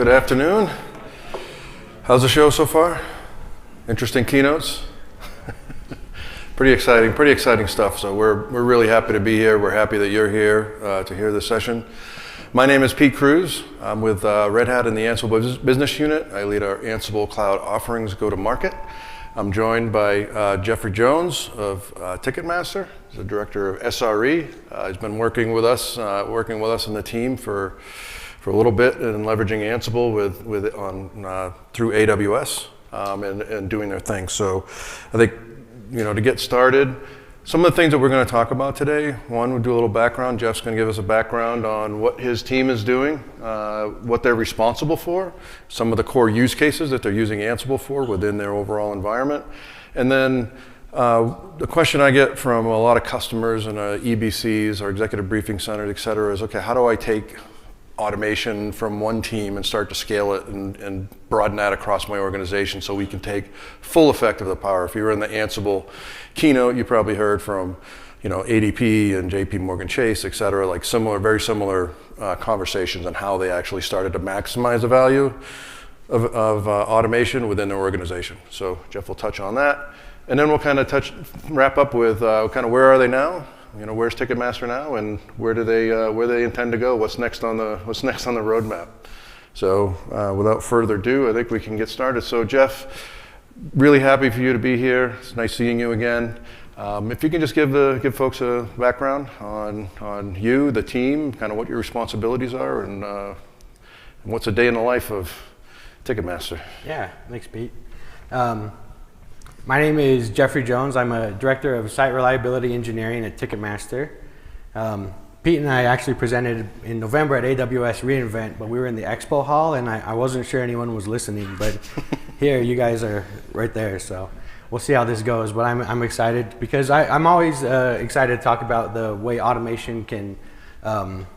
Good afternoon. How's the show so far? Interesting keynotes? Pretty exciting stuff. So we're really happy to be here. We're happy that you're here to hear this session. My name is Pete Cruz. I'm with Red Hat in the Ansible business unit. I lead our Ansible Cloud offerings go-to-market. I'm joined by Jeffrey Jones of Ticketmaster. He's the director of SRE. He's been working with us in the team for a little bit and leveraging Ansible through AWS and doing their thing. So I think, to get started, some of the things that we're going to talk about today, one, we'll do a little background. Jeff's going to give us a background on what his team is doing, what they're responsible for, some of the core use cases that they're using Ansible for within their overall environment. And then the question I get from a lot of customers and EBCs or executive briefing centers, et cetera, is, okay, how do I take automation from one team and start to scale it and broaden that across my organization so we can take full effect of the power? If you were in the Ansible keynote, you probably heard from ADP and JP Morgan Chase, et cetera, like very similar conversations on how they actually started to maximize the value of automation within their organization. So Jeff will touch on that. And then we'll kind of wrap up with where are they now? Where's Ticketmaster now, and where they intend to go? What's next on the roadmap? So without further ado, I think we can get started. So Jeff, really happy for you to be here. It's nice seeing you again. If you can just give folks a background on you, the team, kind of what your responsibilities are, and what's a day in the life of Ticketmaster. Yeah, thanks, Pete. My name is Jeffrey Jones. I'm a director of site reliability engineering at Ticketmaster. Pete and I actually presented in November at AWS reInvent, but we were in the expo hall and I wasn't sure anyone was listening, but here you guys are right there, so we'll see how this goes. But I'm excited because I'm always excited to talk about the way automation can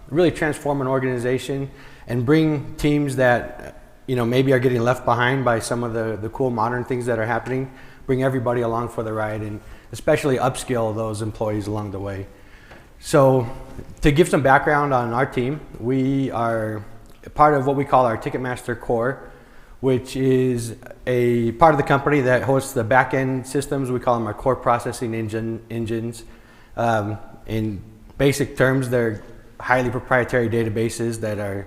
really transform an organization and bring teams that maybe are getting left behind by some of the cool modern things that are happening, bring everybody along for the ride, and especially upskill those employees along the way. So to give some background on our team, we are part of what we call our Ticketmaster Core, which is a part of the company that hosts the back-end systems. We call them our core processing engines. In basic terms, they're highly proprietary databases that are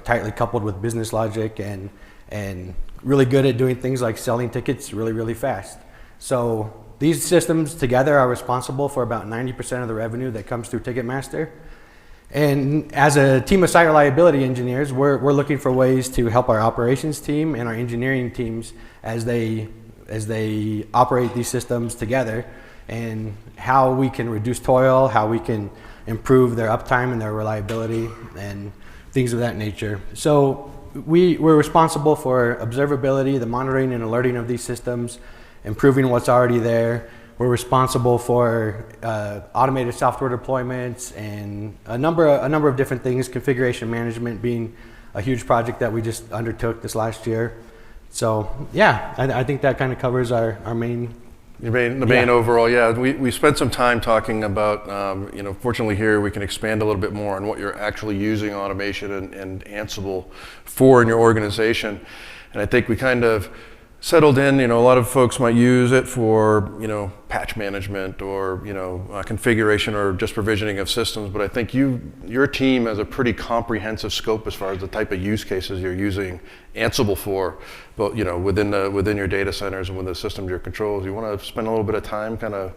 tightly coupled with business logic and really good at doing things like selling tickets really fast. So these systems together are responsible for about 90% of the revenue that comes through Ticketmaster. And as a team of site reliability engineers, we're looking for ways to help our operations team and our engineering teams as they operate these systems together, and how we can reduce toil, how we can improve their uptime and their reliability and things of that nature. So we're responsible for observability, the monitoring and alerting of these systems, improving what's already there. We're responsible for automated software deployments and a number of different things, configuration management being a huge project that we just undertook this last year. So yeah, I think that kind of covers our main. The main overall, yeah. We spent some time talking about, fortunately here we can expand a little bit more on what you're actually using automation and Ansible for in your organization. And I think we kind of settled in, a lot of folks might use it for, patch management or, configuration or just provisioning of systems. But I think your team has a pretty comprehensive scope as far as the type of use cases you're using Ansible for, but, within your data centers and with the systems you're controls. You want to spend a little bit of time kind of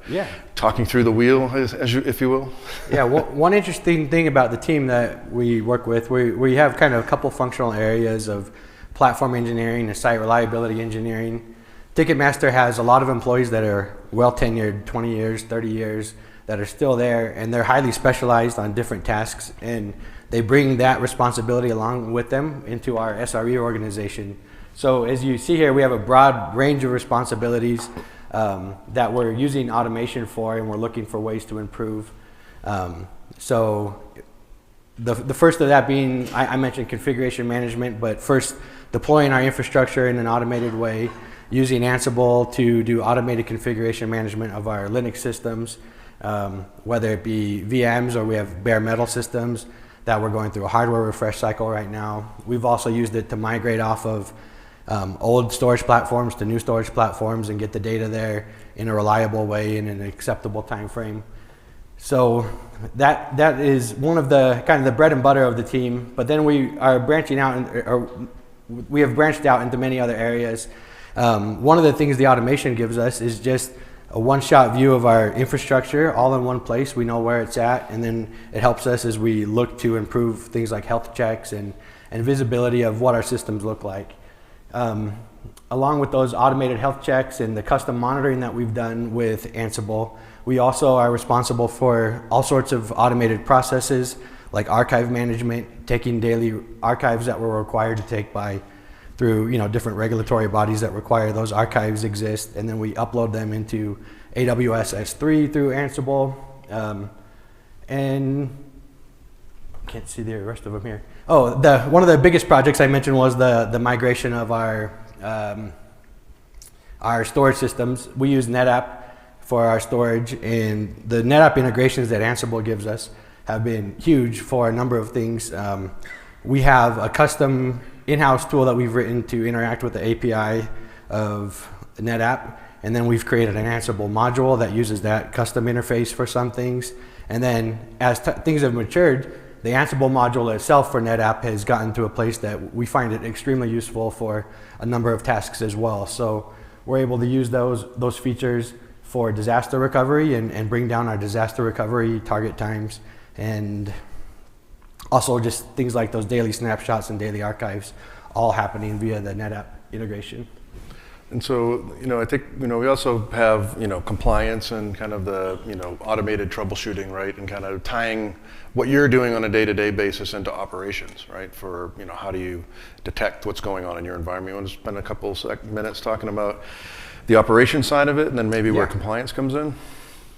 talking through the wheel, if you will? Yeah, one interesting thing about the team that we work with, we have kind of a couple functional areas of platform engineering and site reliability engineering. Ticketmaster has a lot of employees that are well tenured, 20 years, 30 years, that are still there, and they're highly specialized on different tasks, and they bring that responsibility along with them into our SRE organization. So as you see here, we have a broad range of responsibilities that we're using automation for, and we're looking for ways to improve. So the first of that being, I mentioned configuration management, but first deploying our infrastructure in an automated way, using Ansible to do automated configuration management of our Linux systems, whether it be VMs or we have bare metal systems, that we're going through a hardware refresh cycle right now. We've also used it to migrate off of old storage platforms to new storage platforms and get the data there in a reliable way in an acceptable time frame. So that is one of the kind of the bread and butter of the team. But then we are branching out, we have branched out into many other areas. One of the things the automation gives us is just a one-shot view of our infrastructure all in one place. We know where it's at, and then it helps us as we look to improve things like health checks and visibility of what our systems look like. Along with those automated health checks and the custom monitoring that we've done with Ansible, we also are responsible for all sorts of automated processes like archive management, taking daily archives that we're required to take through different regulatory bodies that require those archives exist, and then we upload them into AWS S3 through Ansible. And can't see the rest of them here. Oh, one of the biggest projects I mentioned was the migration of our storage systems. We use NetApp for our storage, and the NetApp integrations that Ansible gives us have been huge for a number of things. We have a custom in-house tool that we've written to interact with the API of NetApp, and then we've created an Ansible module that uses that custom interface for some things. And then as things have matured, the Ansible module itself for NetApp has gotten to a place that we find it extremely useful for a number of tasks as well. So we're able to use those features for disaster recovery and bring down our disaster recovery target times, and also just things like those daily snapshots and daily archives all happening via the NetApp integration. And so, I think, we also have, compliance and kind of the, automated troubleshooting, right? And kind of tying what you're doing on a day-to-day basis into operations, right? For, how do you detect what's going on in your environment? You want to spend a couple minutes talking about the operation side of it, and then maybe where compliance comes in?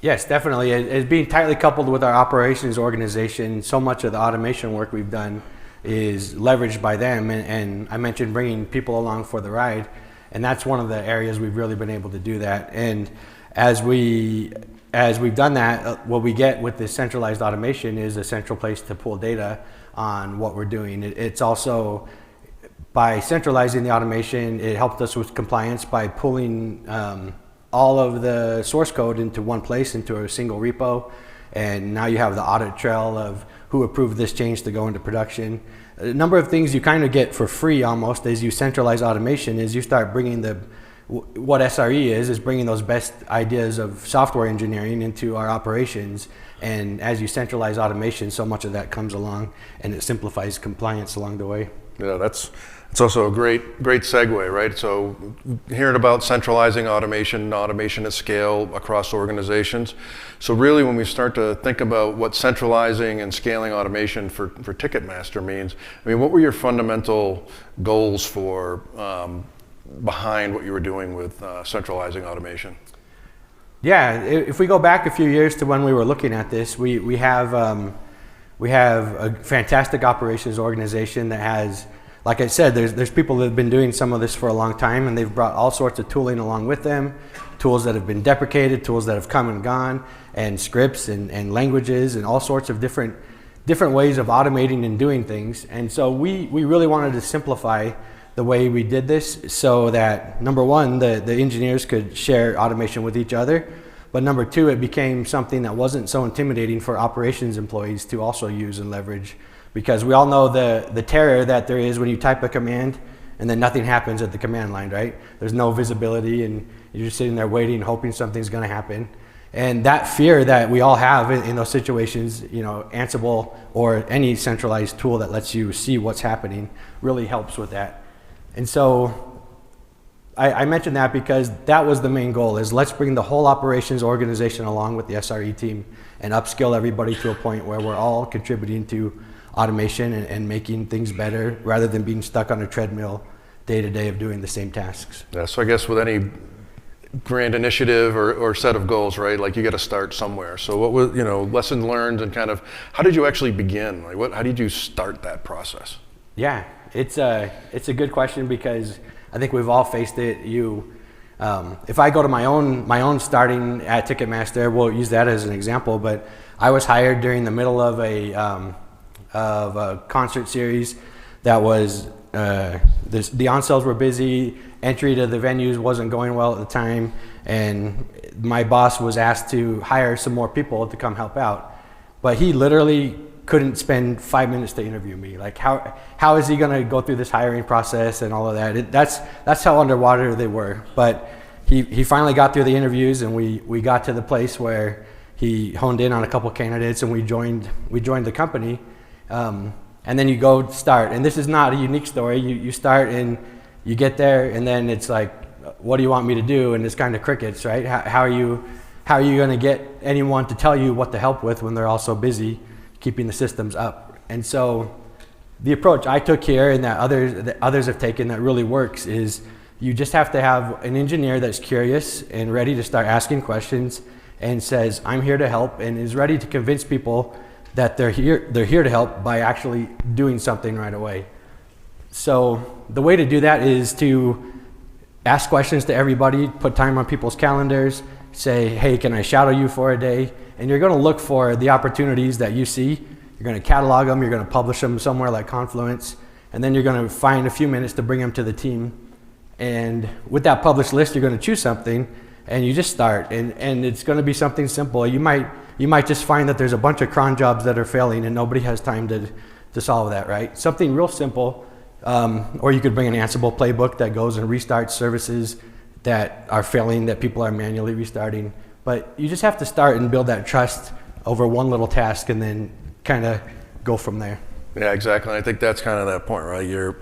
Yes, definitely. It's being tightly coupled with our operations organization. So much of the automation work we've done is leveraged by them, and I mentioned bringing people along for the ride, and that's one of the areas we've really been able to do that. And as we've done that, what we get with this centralized automation is a central place to pull data on what we're doing. It's also, by centralizing the automation, it helped us with compliance by pulling all of the source code into one place, into a single repo, and now you have the audit trail of who approved this change to go into production. A number of things you kind of get for free almost as you centralize automation is you start bringing what SRE is bringing those best ideas of software engineering into our operations, and as you centralize automation, so much of that comes along and it simplifies compliance along the way. Yeah, it's also a great segue, right? So hearing about centralizing automation at scale across organizations. So really when we start to think about what centralizing and scaling automation for Ticketmaster means, what were your fundamental goals for behind what you were doing with centralizing automation? Yeah, if we go back a few years to when we were looking at this, we have a fantastic operations organization that has, like I said, there's people that have been doing some of this for a long time, and they've brought all sorts of tooling along with them, tools that have been deprecated, tools that have come and gone, and scripts and languages and all sorts of different ways of automating and doing things. And so we really wanted to simplify the way we did this so that, number one, the engineers could share automation with each other, but number two, it became something that wasn't so intimidating for operations employees to also use and leverage. Because we all know the terror that there is when you type a command and then nothing happens at the command line, right? There's no visibility and you're just sitting there waiting, hoping something's gonna happen. And that fear that we all have in those situations, Ansible or any centralized tool that lets you see what's happening really helps with that. And so I mentioned that because that was the main goal, is let's bring the whole operations organization along with the SRE team and upskill everybody to a point where we're all contributing to automation and making things better rather than being stuck on a treadmill day to day of doing the same tasks. Yeah, so I guess with any grand initiative or set of goals, right? Like you got to start somewhere. So what was, lessons learned and kind of how did you actually begin? Like how did you start that process? Yeah, it's a good question because I think we've all faced it. If I go to my own starting at Ticketmaster, we'll use that as an example, but I was hired during the middle of a of a concert series that was, the on-sales were busy, entry to the venues wasn't going well at the time, and my boss was asked to hire some more people to come help out. But he literally couldn't spend 5 minutes to interview me. Like how is he gonna go through this hiring process and all of that? That's how underwater they were. But he finally got through the interviews, and we got to the place where he honed in on a couple candidates, and we joined the company. And then you go start, and this is not a unique story. You start and you get there, and then it's like, what do you want me to do? And it's kind of crickets, right? How are you going to get anyone to tell you what to help with when they're all so busy keeping the systems up? And so the approach I took here, and that others have taken that really works, is you just have to have an engineer that's curious and ready to start asking questions and says, I'm here to help, and is ready to convince people that they're here to help by actually doing something right away. So the way to do that is to ask questions to everybody, put time on people's calendars, say, hey, can I shadow you for a day? And you're gonna look for the opportunities that you see. You're gonna catalog them, you're gonna publish them somewhere like Confluence, and then you're gonna find a few minutes to bring them to the team. And with that published list, you're gonna choose something, and you just start. And it's gonna be something simple. You might just find that there's a bunch of cron jobs that are failing and nobody has time to solve that, right? Something real simple, or you could bring an Ansible playbook that goes and restarts services that are failing, that people are manually restarting. But you just have to start and build that trust over one little task, and then kind of go from there. Yeah, exactly. I think that's kind of that point, right? You're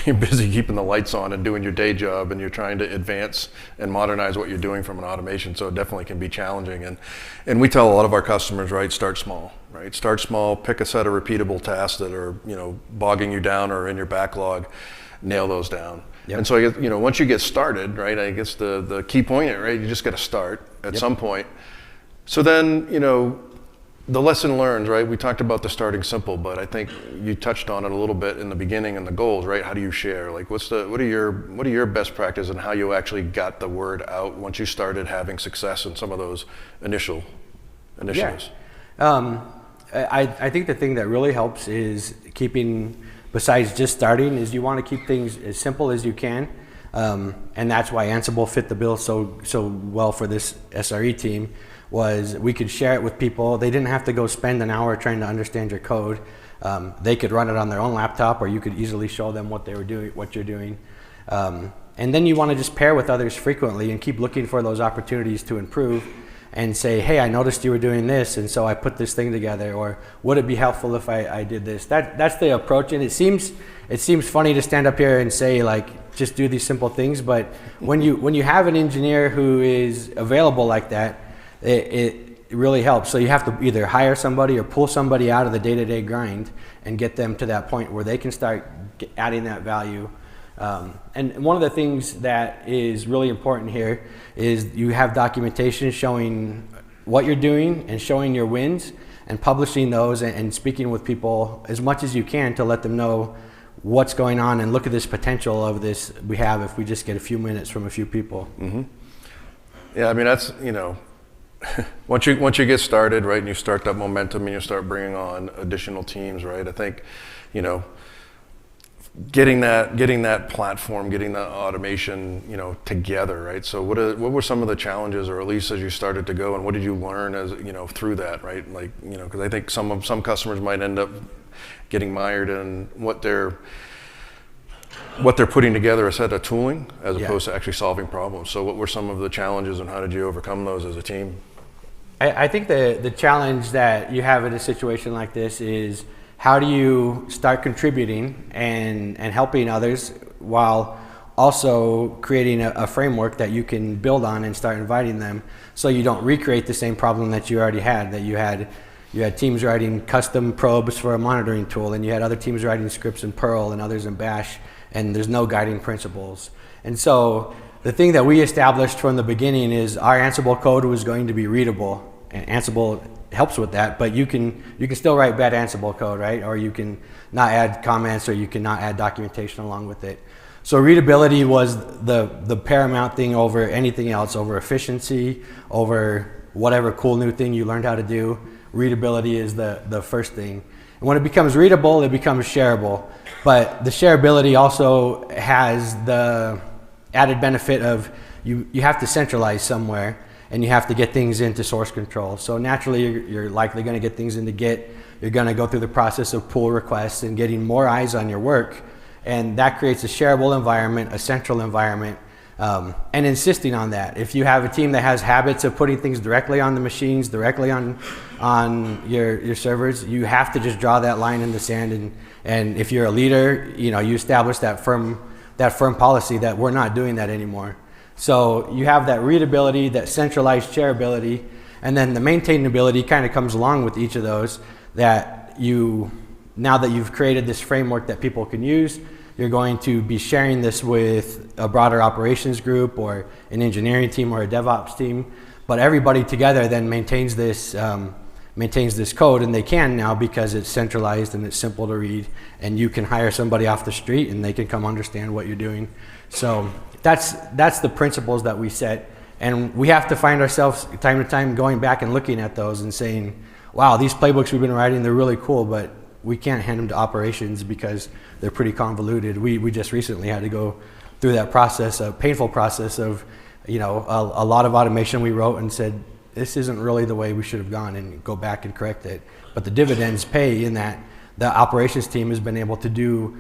busy keeping the lights on and doing your day job, and you're trying to advance and modernize what you're doing from an automation. So it definitely can be challenging. And we tell a lot of our customers, right, start small, right? Start small, pick a set of repeatable tasks that are, bogging you down or in your backlog, nail those down. Yep. And so, I guess, once you get started, right, I guess the key point, right, you just got to start at some point. So then, the lesson learned, right? We talked about the starting simple, but I think you touched on it a little bit in the beginning and the goals, right? How do you share? Like, what are your best practices and how you actually got the word out once you started having success in some of those initiatives? Yeah. I think the thing that really helps is keeping, besides just starting, is you want to keep things as simple as you can. And that's why Ansible fit the bill so well for this SRE team. Was we could share it with people. They didn't have to go spend an hour trying to understand your code. They could run it on their own laptop, or you could easily show them what they were doing, what you're doing. And then you want to just pair with others frequently and keep looking for those opportunities to improve, and say, hey, I noticed you were doing this, and so I put this thing together. Or would it be helpful if I did this? That's the approach. And it seems funny to stand up here and say, like, just do these simple things. But when you have an engineer who is available like that, it really helps. So you have to either hire somebody or pull somebody out of the day-to-day grind and get them to that point where they can start adding that value. And one of the things that is really important here is you have documentation showing what you're doing and showing your wins, and publishing those and speaking with people as much as you can to let them know what's going on and look at this potential of this we have if we just get a few minutes from a few people. Mm-hmm. Yeah, I mean, that's, once you get started, right, and you start that momentum and you start bringing on additional teams, right, I think, getting that platform, getting that automation, together, right? So what were some of the challenges, or at least as you started to go, and what did you learn as, through that, right? Like, because I think some customers might end up getting mired in what they're putting together, a set of tooling, as opposed to actually solving problems. So what were some of the challenges, and how did you overcome those as a team? I think the challenge that you have in a situation like this is, how do you start contributing and helping others while also creating a framework that you can build on and start inviting them, so you don't recreate the same problem that you already had, that you had teams writing custom probes for a monitoring tool, and you had other teams writing scripts in Perl and others in Bash, and there's no guiding principles. And so the thing that we established from the beginning is our Ansible code was going to be readable, and Ansible helps with that, but you can still write bad Ansible code, right? Or you can not add comments, or you can not add documentation along with it. So readability was the paramount thing over anything else, over efficiency, over whatever cool new thing you learned how to do. Readability is the first thing. And when it becomes readable, it becomes shareable. But the shareability also has the added benefit of you have to centralize somewhere, and you have to get things into source control. So naturally, you're likely going to get things into Git. You're going to go through the process of pull requests and getting more eyes on your work. And that creates a shareable environment, a central environment, and insisting on that. If you have a team that has habits of putting things directly on the machines, directly on your servers, you have to just draw that line in the sand. And if you're a leader, you establish that firm policy that we're not doing that anymore. So you have that readability, that centralized shareability, and then the maintainability kind of comes along with each of those, that now that you've created this framework that people can use, you're going to be sharing this with a broader operations group or an engineering team or a DevOps team. But everybody together then maintains this code, and they can now because it's centralized and it's simple to read, and you can hire somebody off the street and they can come understand what you're doing. So that's the principles that we set, and we have to find ourselves time to time going back and looking at those and saying, wow, these playbooks we've been writing, they're really cool, but we can't hand them to operations because they're pretty convoluted. We just recently had to go through that process, a painful process of, a lot of automation we wrote and said, this isn't really the way we should have gone, and go back and correct it. But the dividends pay in that the operations team has been able to do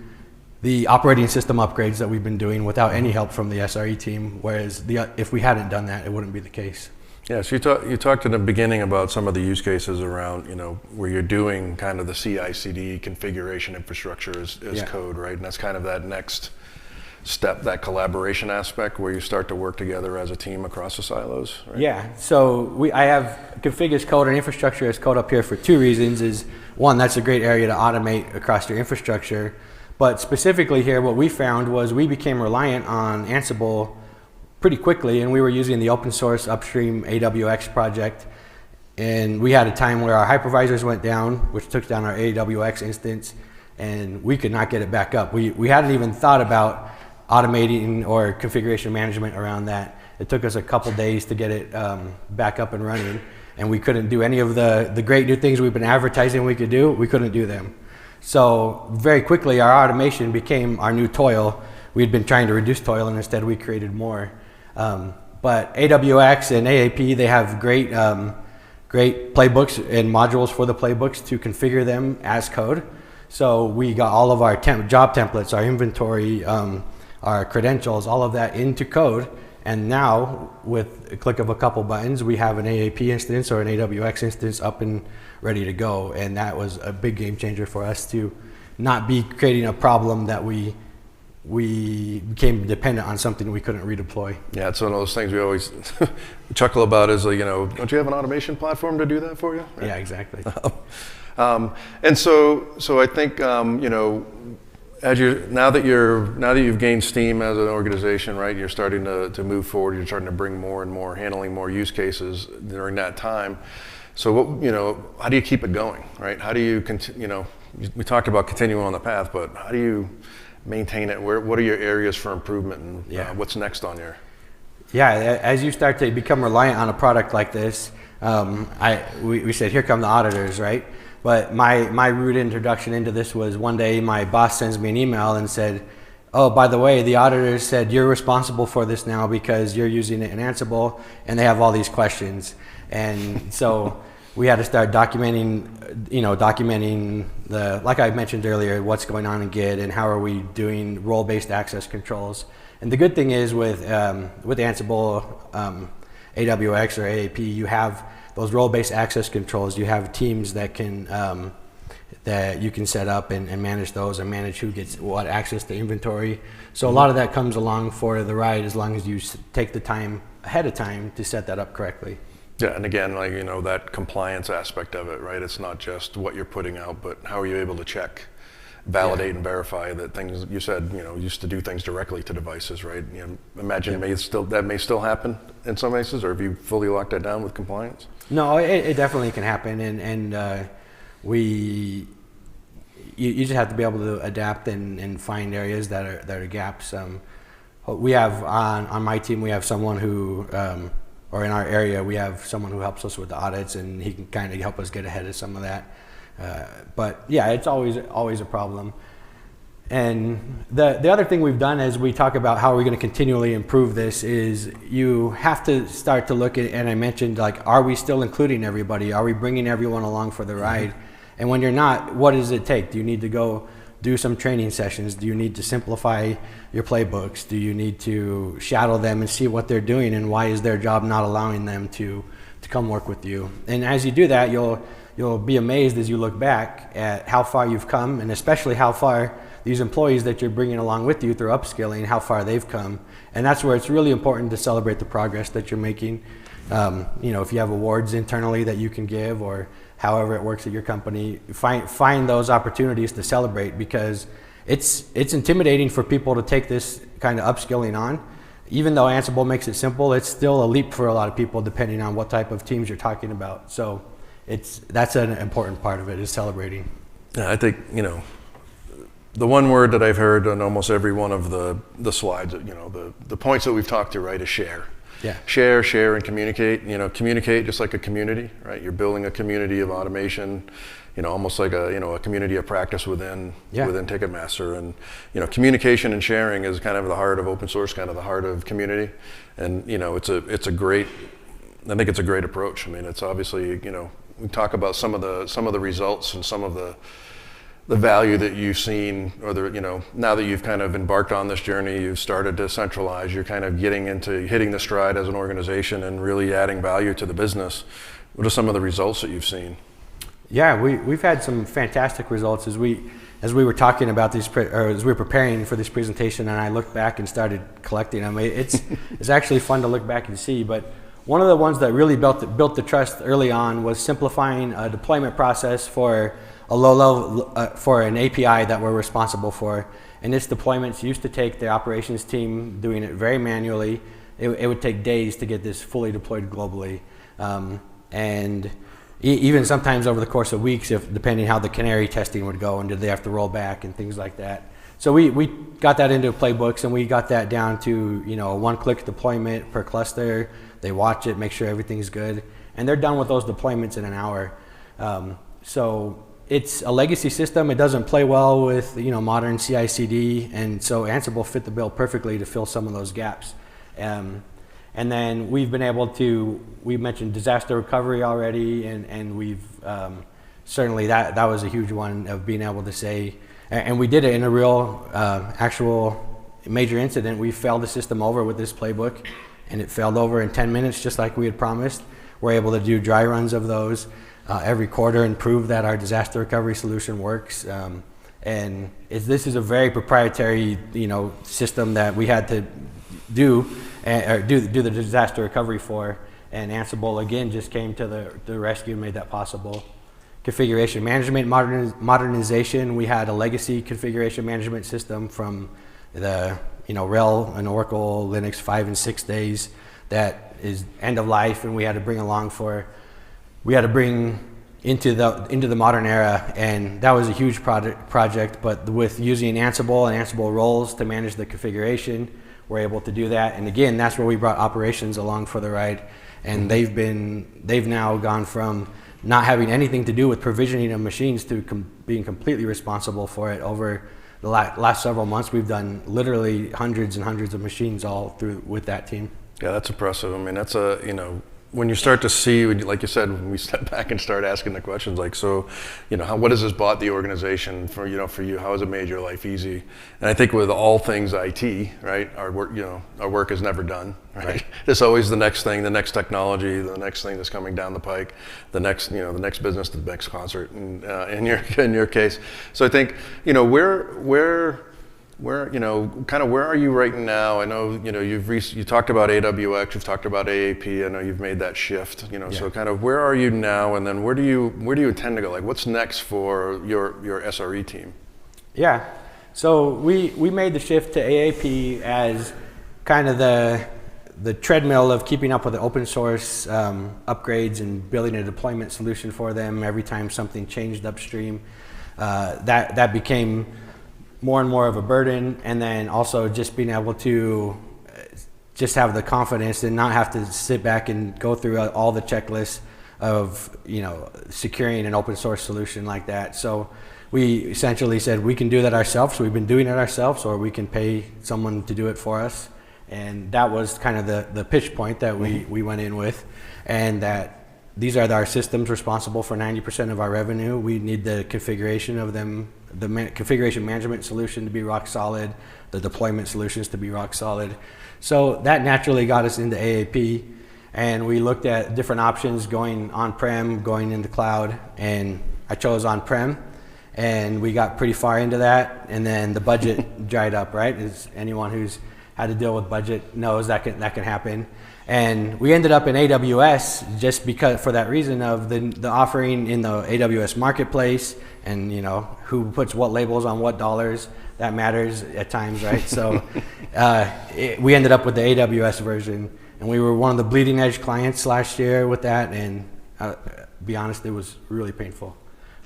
the operating system upgrades that we've been doing without any help from the SRE team, whereas if we hadn't done that, it wouldn't be the case. Yeah, so you talked in the beginning about some of the use cases around, where you're doing kind of the CI/CD configuration infrastructure as code, right? And that's kind of that next step, that collaboration aspect where you start to work together as a team across the silos, right? Yeah, so I have config as code and infrastructure as code up here for two reasons. Is one, that's a great area to automate across your infrastructure. But specifically here, what we found was we became reliant on Ansible pretty quickly, and we were using the open source upstream AWX project, and we had a time where our hypervisors went down, which took down our AWX instance, and we could not get it back up. We hadn't even thought about automating or configuration management around that. It took us a couple days to get it back up and running, and we couldn't do any of the great new things we've been advertising we could do. We couldn't do them. So very quickly, our automation became our new toil. We'd been trying to reduce toil, and instead we created more. But AWX and AAP, they have great playbooks and modules for the playbooks to configure them as code. So we got all of our job templates, our inventory, our credentials, all of that into code. And now, with a click of a couple buttons, we have an AAP instance or an AWX instance up and ready to go. And that was a big game changer for us to not be creating a problem that we became dependent on something we couldn't redeploy. Yeah, it's one of those things we always chuckle about is, don't you have an automation platform to do that for you? Right? Yeah, exactly. And so I think, now that you've gained steam as an organization, right, you're starting to move forward, you're starting to bring more and more, handling more use cases during that time. So how do you keep it going, right? How do you continue, we talked about continuing on the path, but how do you maintain it? What are your areas for improvement, and what's next on your? Yeah, as you start to become reliant on a product like this, we said, here come the auditors, right? But my root introduction into this was one day my boss sends me an email and said, oh, by the way, the auditors said you're responsible for this now because you're using it in Ansible, and they have all these questions. And so we had to start documenting like I mentioned earlier, what's going on in Git and how are we doing role-based access controls. And the good thing is with Ansible, AWX or AAP, you have those role-based access controls. You have teams that you can set up and manage those, and manage who gets what access to inventory. So a lot of that comes along for the ride as long as you take the time ahead of time to set that up correctly. Yeah, and again, that compliance aspect of it, right? It's not just what you're putting out, but how are you able to check, validate, and verify that things, you said, used to do things directly to devices, right? Imagine that may still happen in some cases, or have you fully locked that down with compliance? No, it definitely can happen, and you just have to be able to adapt and find areas that are gaps. We have on my team, we have someone who, or in our area, we have someone who helps us with the audits, and he can kind of help us get ahead of some of that. But yeah, it's always a problem. And the other thing we've done as we talk about how we're going to continually improve this is you have to start to look at, and I mentioned, like, are we still including everybody? Are we bringing everyone along for the ride? And when you're not, what does it take? Do you need to go do some training sessions? Do you need to simplify your playbooks? Do you need to shadow them and see what they're doing, and why is their job not allowing them to come work with you? And as you do that, you'll be amazed as you look back at how far you've come, and especially how far these employees that you're bringing along with you through upskilling, how far they've come. And that's where it's really important to celebrate the progress that you're making. If you have awards internally that you can give, or however it works at your company, find those opportunities to celebrate, because it's intimidating for people to take this kind of upskilling on. Even though Ansible makes it simple, it's still a leap for a lot of people depending on what type of teams you're talking about. So that's an important part of it, is celebrating. Yeah, I think, the one word that I've heard on almost every one of the slides, the points that we've talked to, right, is share. Yeah. Share, and communicate. Communicate just like a community, right? You're building a community of automation, almost like a community of practice within Ticketmaster. And communication and sharing is kind of the heart of open source, kind of the heart of community. And it's a great approach. I mean, it's obviously, we talk about some of the results and some of the value that you've seen, or now that you've kind of embarked on this journey, you've started to centralize, you're kind of getting into hitting the stride as an organization and really adding value to the business. What are some of the results that you've seen? Yeah, we've had some fantastic results as we were talking about these, or as we were preparing for this presentation, and I looked back and started collecting them. It's actually fun to look back and see, but one of the ones that really built the trust early on was simplifying a deployment process for a low level, for an API that we're responsible for. And this deployments used to take the operations team doing it very manually. It would take days to get this fully deployed globally. And even sometimes over the course of weeks, depending how the canary testing would go, and did they have to roll back and things like that. So we got that into playbooks, and we got that down to a one-click deployment per cluster. They watch it, make sure everything's good, and they're done with those deployments in an hour. So it's a legacy system. It doesn't play well with modern CI/CD, and so Ansible fit the bill perfectly to fill some of those gaps. And then we've been able to. We mentioned disaster recovery already, and we've certainly that was a huge one of being able to say, and we did it in a real actual major incident. We failed the system over with this playbook, and it failed over in 10 minutes, just like we had promised. We're able to do dry runs of those every quarter and prove that our disaster recovery solution works. And this is a very proprietary, system that we had to do the disaster recovery for. And Ansible again just came to the rescue and made that possible. Configuration management modernization. We had a legacy configuration management system from the RHEL and Oracle Linux 5 and 6 days that is end of life, and we had to bring into the modern era, and that was a huge project. But with using Ansible and Ansible roles to manage the configuration, we're able to do that. And again, that's where we brought operations along for the ride, and they've now gone from not having anything to do with provisioning of machines to being completely responsible for it. Over the last several months, we've done literally hundreds and hundreds of machines all through with that team. Yeah, that's impressive. I mean, that's when you start to see, like you said, when we step back and start asking the questions, like, so, what has this bought the organization for you? How has it made your life easy? And I think with all things IT, right, our work is never done, right? There's always the next thing, the next technology, the next thing that's coming down the pike, the next business, the next concert, and in your case. So I think, where are you right now? I know, you talked about AWX, you've talked about AAP, I know you've made that shift, so kind of where are you now, and then where do you intend to go? Like, what's next for your SRE team? Yeah, so we made the shift to AAP as kind of the treadmill of keeping up with the open source upgrades and building a deployment solution for them every time something changed upstream. That became more and more of a burden, and then also just being able to just have the confidence and not have to sit back and go through all the checklists of securing an open source solution like that. So we essentially said we can do that ourselves. We've been doing it ourselves, or we can pay someone to do it for us. And that was kind of the pitch point that we went in with, and that these are our systems responsible for 90% of our revenue. We need the configuration of them, the configuration management solution to be rock solid, the deployment solutions to be rock solid. So that naturally got us into AAP, and we looked at different options, going on-prem, going into cloud, and I chose on-prem, and we got pretty far into that, and then the budget dried up, right? As anyone who's had to deal with budget knows that can happen. And we ended up in AWS just because, for that reason of the offering in the AWS marketplace, and who puts what labels on what dollars, that matters at times, right? So we ended up with the AWS version, and we were one of the bleeding edge clients last year with that, and be honest, it was really painful.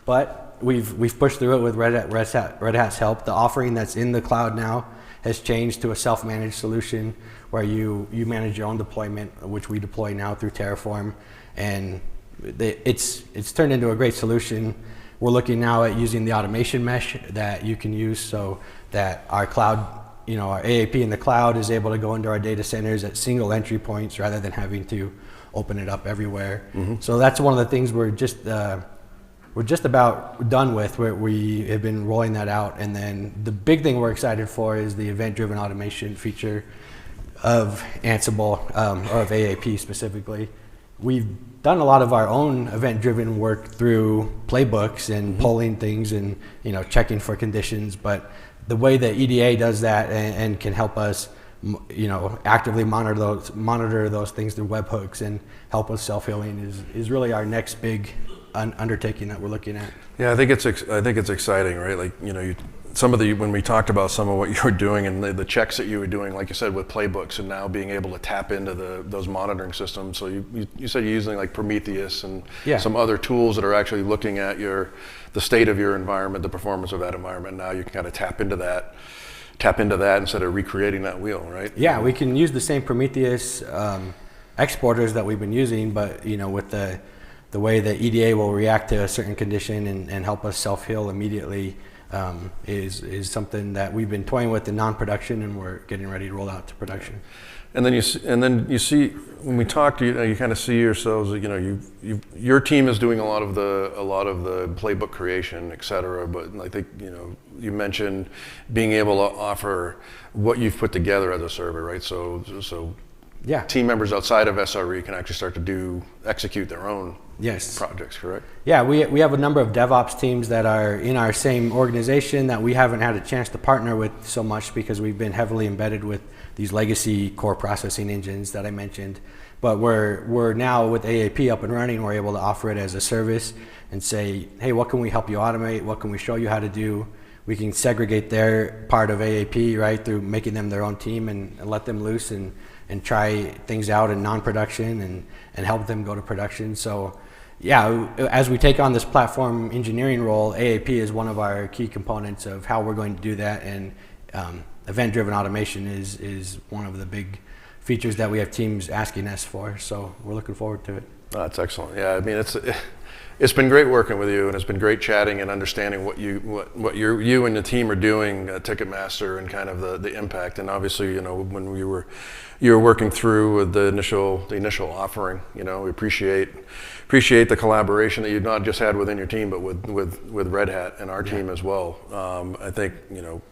But we've pushed through it with Red Hat's help. The offering that's in the cloud now has changed to a self-managed solution where you manage your own deployment, which we deploy now through Terraform, and it's turned into a great solution. We're looking now at using the automation mesh that you can use so that our cloud, our AAP in the cloud is able to go into our data centers at single entry points rather than having to open it up everywhere. So that's one of the things we're just about done with, where we have been rolling that out. And then the big thing we're excited for is the event-driven automation feature of Ansible, or of AAP specifically. We've done a lot of our own event-driven work through playbooks and polling things and checking for conditions, but the way that EDA does that and can help us actively monitor those things through webhooks and help with self-healing is really our next big undertaking that we're looking at. Yeah, I think it's exciting, right? Like when we talked about some of what you were doing and the checks that you were doing, like you said, with playbooks, and now being able to tap into those monitoring systems. So you said you're using like Prometheus and some other tools that are actually looking at the state of your environment, the performance of that environment. Now you can kind of tap into that instead of recreating that wheel, right? Yeah, we can use the same Prometheus exporters that we've been using, but with the way that EDA will react to a certain condition and help us self-heal immediately is something that we've been toying with in non-production, and we're getting ready to roll out to production. And then you see when we talk, you kind of see yourselves. Your team is doing a lot of the playbook creation, et cetera. But I think you mentioned being able to offer what you've put together as a server, right? So team members outside of SRE can actually start to execute their own projects, correct? Yeah, we have a number of DevOps teams that are in our same organization that we haven't had a chance to partner with so much because we've been heavily embedded with these legacy core processing engines that I mentioned. But we're now with AAP up and running, we're able to offer it as a service and say, hey, what can we help you automate? What can we show you how to do? We can segregate their part of AAP, right, through making them their own team and let them loose and try things out in non-production and help them go to production. So yeah, as we take on this platform engineering role, AAP is one of our key components of how we're going to do that, and event-driven automation is one of the big features that we have teams asking us for, so we're looking forward to it. Oh, that's excellent. Yeah, I mean, it's been great working with you, and it's been great chatting and understanding what you and the team are doing at Ticketmaster and kind of the impact. And obviously, when you were working through with the initial offering, we appreciate the collaboration that you've not just had within your team, but with Red Hat and our team as well. I think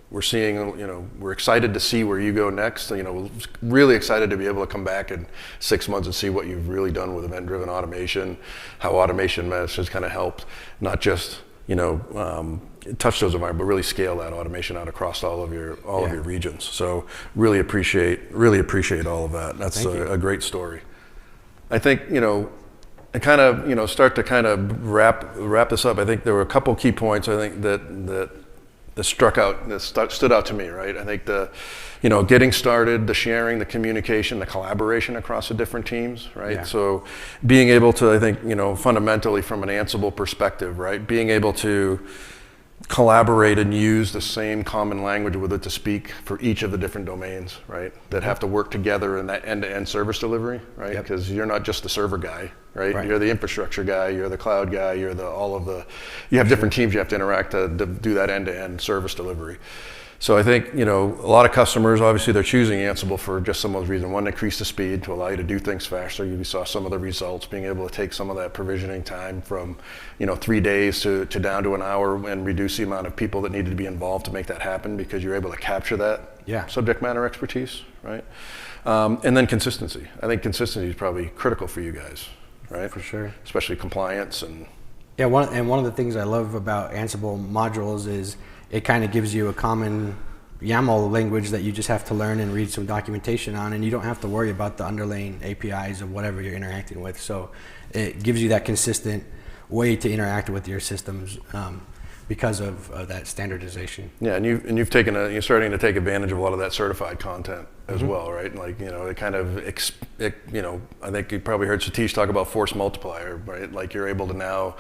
we're seeing, we're excited to see where you go next. We're really excited to be able to come back in 6 months and see what you've really done with event-driven automation, how automation mesh has kind of helped not just touch those environments, but really scale that automation out across all of your regions. So really appreciate all of that. That's a great story. I think and kind of start to kind of wrap this up. I think there were a couple key points I think that stood out to me, right? I think getting started, the sharing, the communication, the collaboration across the different teams, right? Yeah. So being able to, I think, fundamentally from an Ansible perspective, right? Being able to collaborate and use the same common language with it to speak for each of the different domains, right? That have to work together in that end-to-end service delivery, right? Because you're not just the server guy, right? You're the infrastructure guy, you're the cloud guy, you're you have different teams you have to interact to do that end-to-end service delivery. So I think, a lot of customers, obviously they're choosing Ansible for just some of those reasons. One, increase the speed to allow you to do things faster. You saw some of the results, being able to take some of that provisioning time from, 3 days to down to an hour and reduce the amount of people that needed to be involved to make that happen because you're able to capture that subject matter expertise, right? And then consistency. I think consistency is probably critical for you guys, right? For sure. Especially compliance and... Yeah, one of the things I love about Ansible modules is it kind of gives you a common YAML language that you just have to learn and read some documentation on, and you don't have to worry about the underlying APIs of whatever you're interacting with. So it gives you that consistent way to interact with your systems because of that standardization. Yeah, and you're starting to take advantage of a lot of that certified content as well, right? Like, it kind of, I think you probably heard Satish talk about force multiplier, right? Like you're able to now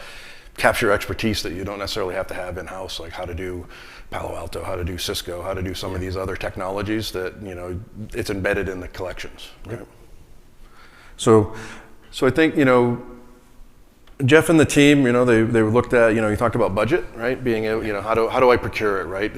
capture expertise that you don't necessarily have to have in-house, like how to do Palo Alto, how to do Cisco, how to do some of these other technologies that, it's embedded in the collections, right? So I think, Jeff and the team, they looked at, you talked about budget, right? Being able, how do I procure it, right?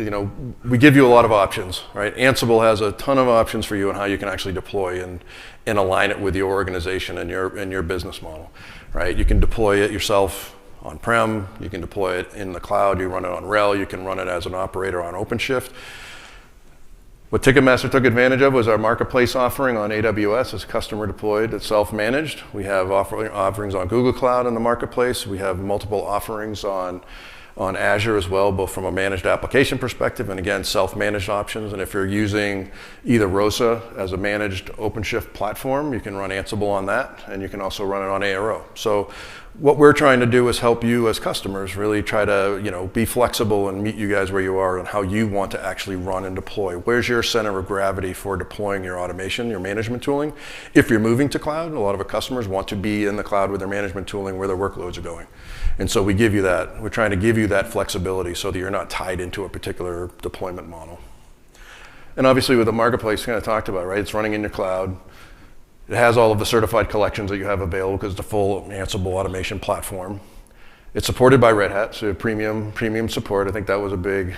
We give you a lot of options, right? Ansible has a ton of options for you on how you can actually deploy and align it with your organization and your business model, right? You can deploy it yourself on-prem, you can deploy it in the cloud, you run it on RHEL, you can run it as an operator on OpenShift. What Ticketmaster took advantage of was our marketplace offering on AWS. It's customer deployed, it's self-managed. We have offerings on Google Cloud in the marketplace. We have multiple offerings on Azure as well, both from a managed application perspective and again, self-managed options. And if you're using either ROSA as a managed OpenShift platform, you can run Ansible on that, and you can also run it on ARO. So what we're trying to do is help you as customers really try to, be flexible and meet you guys where you are and how you want to actually run and deploy. Where's your center of gravity for deploying your automation, your management tooling? If you're moving to cloud, a lot of our customers want to be in the cloud with their management tooling where their workloads are going. And so we give you that. We're trying to give you that flexibility so that you're not tied into a particular deployment model. And obviously with the marketplace, kind of talked about, right? It's running in your cloud. It has all of the certified collections that you have available because it's a full Ansible automation platform. It's supported by Red Hat, so premium support. I think that was a big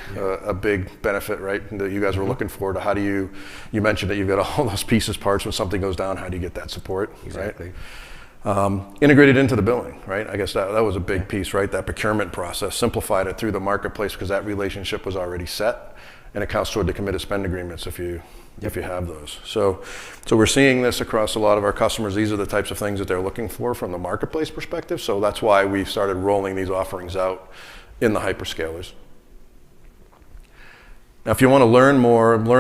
benefit, right? That you guys were looking for. To how do you mentioned that you've got all those pieces, parts. When something goes down, how do you get that support? Exactly. Right? Integrated into the billing, right? I guess that was a big piece, right? That procurement process, simplified it through the marketplace because that relationship was already set, and it counts toward the committed spend agreements if you have those. So we're seeing this across a lot of our customers. These are the types of things that they're looking for from the marketplace perspective. So that's why we've started rolling these offerings out in the hyperscalers. Now, if you want to learn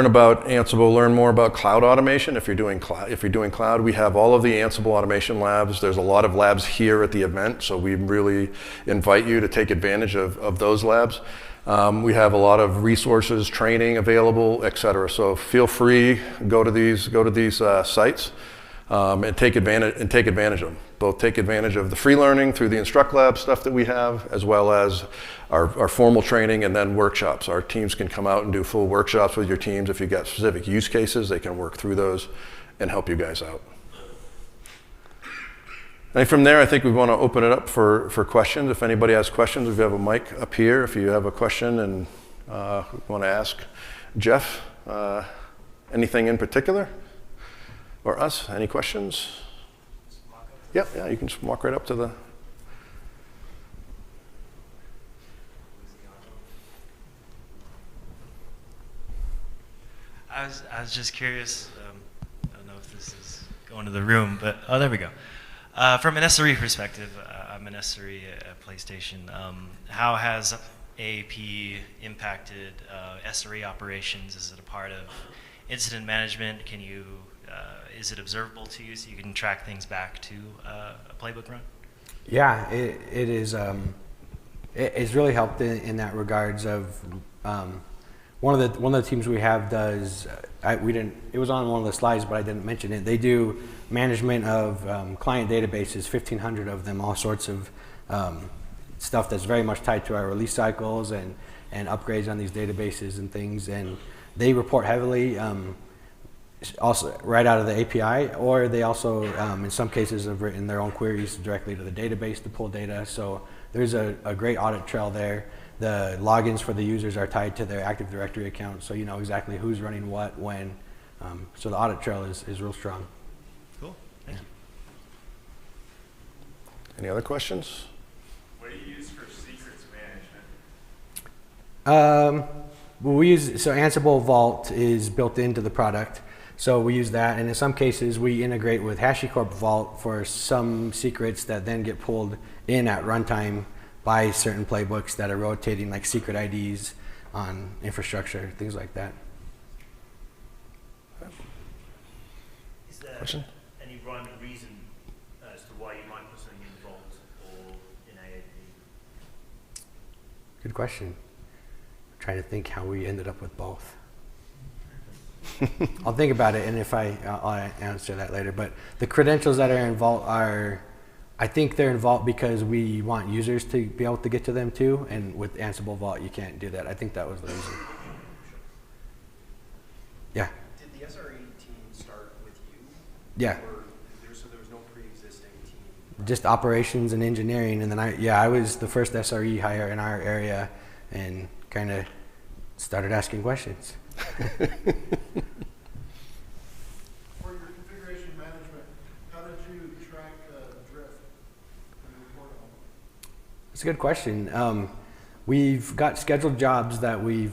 about Ansible, learn more about cloud automation. If you're doing cloud, we have all of the Ansible automation labs. There's a lot of labs here at the event, so we really invite you to take advantage of those labs. We have a lot of resources, training available, et cetera. So feel free, go to these sites and take advantage of them. Both take advantage of the free learning through the Instruct Lab stuff that we have, as well as our formal training and then workshops. Our teams can come out and do full workshops with your teams. If you've got specific use cases, they can work through those and help you guys out. And from there, I think we want to open it up for questions. If anybody has questions, we have a mic up here. If you have a question and want to ask Jeff anything in particular, or us, any questions? Yeah, you can just walk right up to the... I was just curious, I don't know if this is going to the room, but, oh, there we go. From an SRE perspective, I'm an SRE at PlayStation. How has AAP impacted SRE operations? Is it a part of incident management? Is it observable to you so you can track things back to a playbook run? Yeah, it is. It's really helped in that regards of one of the teams we have does. It was on one of the slides, but I didn't mention it. They do management of client databases, 1,500 of them, all sorts of stuff that's very much tied to our release cycles and upgrades on these databases and things. And they report heavily also right out of the API, or they also, in some cases, have written their own queries directly to the database to pull data. So there's a great audit trail there. The logins for the users are tied to their Active Directory account, so you know exactly who's running what, when. So the audit trail is real strong. Cool. Thank you. Any other questions? What do you use for secrets management? We use, so Ansible Vault is built into the product. So we use that, and in some cases we integrate with HashiCorp Vault for some secrets that then get pulled in at runtime by certain playbooks that are rotating, like secret IDs on infrastructure, things like that. Is there Question? any rhyme and reason as to why you might put something in Vault or in AAP? Good question. I'm trying to think how we ended up with both. I'll think about it, and if I'll answer that later. But the credentials that are in Vault are, I think they're in Vault because we want users to be able to get to them too, and with Ansible Vault you can't do that. I think that was the reason. Yeah. Did the SRE team start with you? Yeah. Or so there was no pre-existing team? Just operations and engineering, and then I was the first SRE hire in our area, and kind of started asking questions. For your configuration management, how did you track drift and report on it? That's a good question. We've got scheduled jobs that we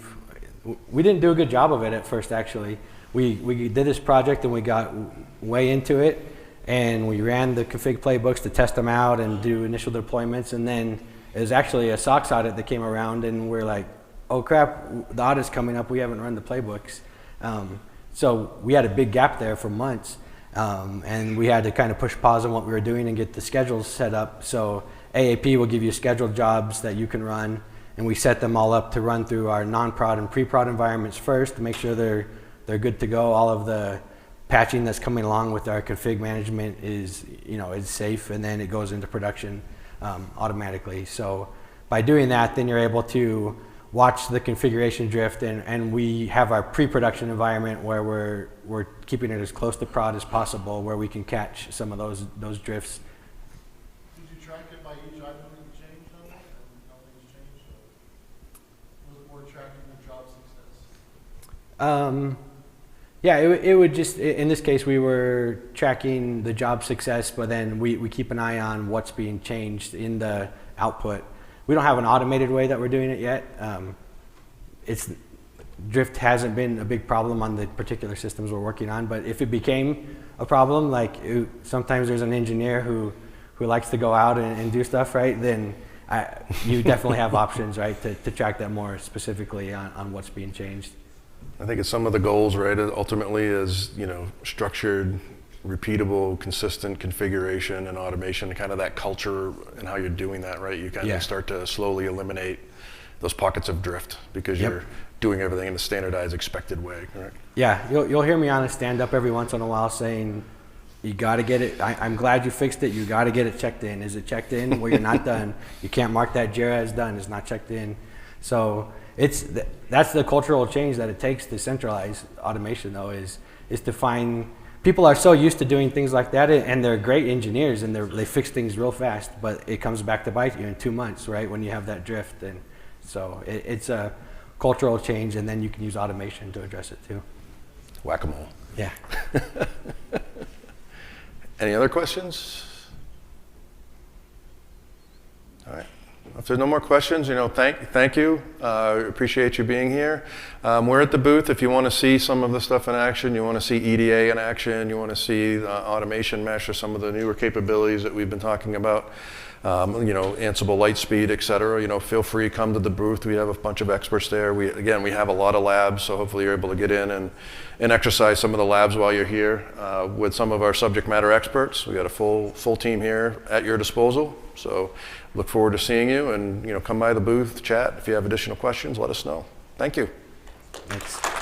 didn't do a good job of it at first, actually. We did this project and we got way into it, and we ran the config playbooks to test them out and do initial deployments, and then it was actually a SOX audit that came around, and we're like, oh crap, the audit's coming up, we haven't run the playbooks. So we had a big gap there for months, and we had to kind of push pause on what we were doing and get the schedules set up. So AAP will give you scheduled jobs that you can run, and we set them all up to run through our non-prod and pre-prod environments first to make sure they're good to go. All of the patching that's coming along with our config management is safe, and then it goes into production automatically. So by doing that, then you're able to watch the configuration drift, and we have our pre-production environment where we're keeping it as close to prod as possible, where we can catch some of those drifts. Did you track it by each item that changed on it and how things changed? Or was it more tracking the job success? Yeah, it would just, in this case, we were tracking the job success, but then we keep an eye on what's being changed in the output. We don't have an automated way that we're doing it yet. Drift hasn't been a big problem on the particular systems we're working on, but if it became a problem, like sometimes there's an engineer who likes to go out and do stuff, right? Then you definitely have options, right, to track that more specifically on what's being changed. I think it's some of the goals, right, ultimately is, structured, repeatable, consistent configuration and automation, kind of that culture and how you're doing that, right? You kind of start to slowly eliminate those pockets of drift because you're doing everything in a standardized, expected way, correct? Yeah, you'll hear me on a stand-up every once in a while saying, you got to get it, I'm glad you fixed it, you got to get it checked in. Is it checked in? Well, you're not done. You can't mark that JIRA as done, it's not checked in. So that's the cultural change that it takes to centralize automation, though, is to find, people are so used to doing things like that, and they're great engineers, and they fix things real fast, but it comes back to bite you in 2 months, right, when you have that drift. And so it's a cultural change, and then you can use automation to address it too. Whack-a-mole. Yeah. Any other questions? All right. If there's no more questions, thank you. Appreciate you being here. We're at the booth. If you want to see some of the stuff in action, you want to see EDA in action, you want to see automation mesh or some of the newer capabilities that we've been talking about, Ansible Lightspeed, et cetera, feel free, come to the booth. We have a bunch of experts there. We have a lot of labs, so hopefully you're able to get in and exercise some of the labs while you're here with some of our subject matter experts. We got a full team here at your disposal. So look forward to seeing you, and come by the booth, chat. If you have additional questions, let us know. Thank you. Thanks.